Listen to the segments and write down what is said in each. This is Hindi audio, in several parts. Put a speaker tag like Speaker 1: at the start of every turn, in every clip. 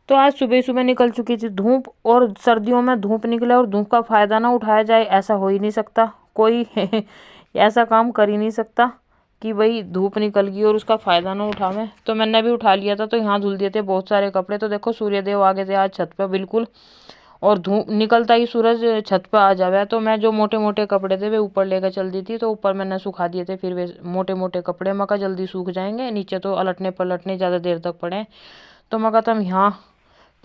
Speaker 1: तो आज सुबह सुबह निकल चुकी थी धूप, और सर्दियों में धूप निकले और धूप का फायदा ना उठाया जाए, ऐसा हो ही नहीं सकता। कोई ऐसा काम कर ही नहीं सकता कि भाई धूप निकल गई और उसका फायदा ना उठावे। तो मैंने भी उठा लिया था, तो यहाँ धुल दिए थे बहुत सारे कपड़े। तो देखो सूर्यदेव आ गए थे आज छत पे बिल्कुल, और धूप निकलता ही सूरज छत पे आ जावे। तो मैं जो मोटे मोटे कपड़े थे वे ऊपर लेकर चल दी थी, तो ऊपर मैंने सुखा दिए थे। फिर वे मोटे मोटे कपड़े मका जल्दी सूख जाएंगे, नीचे तो अलटने पलटने ज़्यादा देर तक पड़े। तो मका तुम यहाँ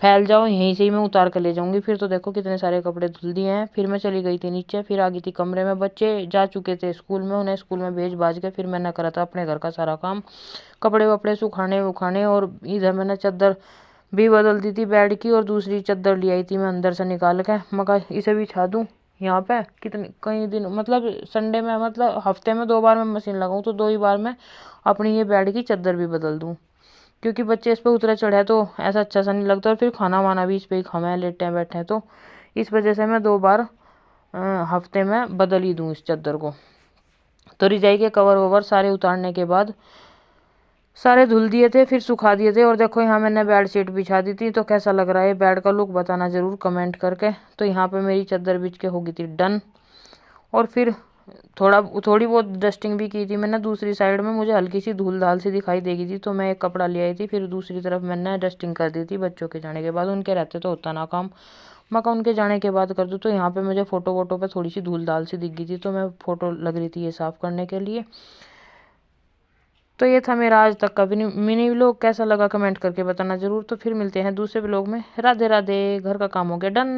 Speaker 1: फैल जाओ, यहीं से ही मैं उतार कर ले जाऊंगी। फिर तो देखो कितने सारे कपड़े धुल दिए हैं। फिर मैं चली गई थी नीचे, फिर आ गई थी कमरे में। बच्चे जा चुके थे स्कूल में, उन्हें स्कूल में भेज भाज के फिर मैंने करा था अपने घर का सारा काम, कपड़े वपड़े सुखाने उखाने। और इधर मैंने चादर भी बदल दी थी बेड की, और दूसरी चादर ले आई थी मैं अंदर से निकाल के। मगर इसे भी बिछा दूँ यहाँ पे। कितने कई दिन मतलब संडे में, मतलब हफ्ते में 2 बार मैं मशीन लगाऊँ, तो 2 ही बार मैं अपनी ये बेड की चादर भी बदल दूँ, क्योंकि बच्चे इस पर उतरे चढ़े हैं तो ऐसा अच्छा सा नहीं लगता। और फिर खाना वाना भी इस पर ही खाए लेटे हैं बैठे हैं, तो इस वजह से मैं 2 बार हफ्ते में बदल ही दूँ इस चादर को। तो रजाई के कवर ववर सारे उतारने के बाद सारे धुल दिए थे, फिर सुखा दिए थे। और देखो यहाँ मैंने बेड शीट बिछा दी थी। तो कैसा लग रहा है बेड का लुक, बताना ज़रूर कमेंट करके। तो यहाँ पे मेरी चादर बिछ के हो गई थी डन। और फिर थोड़ी बहुत डस्टिंग भी की थी मैंने दूसरी साइड में। मुझे हल्की सी धूल धाल सी दिखाई देगी थी, तो मैं एक कपड़ा ले आई थी। फिर दूसरी तरफ मैंने डस्टिंग कर दी थी बच्चों के जाने के बाद। उनके रहते तो होता ना काम, मैं कहा उनके जाने के बाद कर दूँ। तो यहाँ पे मुझे फ़ोटो वोटो पे थोड़ी सी धूल धाल सी दिख गई थी, तो मैं फ़ोटो लग रही थी ये साफ़ करने के लिए। तो ये था मेरा आज तक का मिनी व्लॉग। कैसा लगा कमेंट करके बताना ज़रूर। तो फिर मिलते हैं दूसरे व्लॉग में। राधे राधे। घर का काम हो गया डन।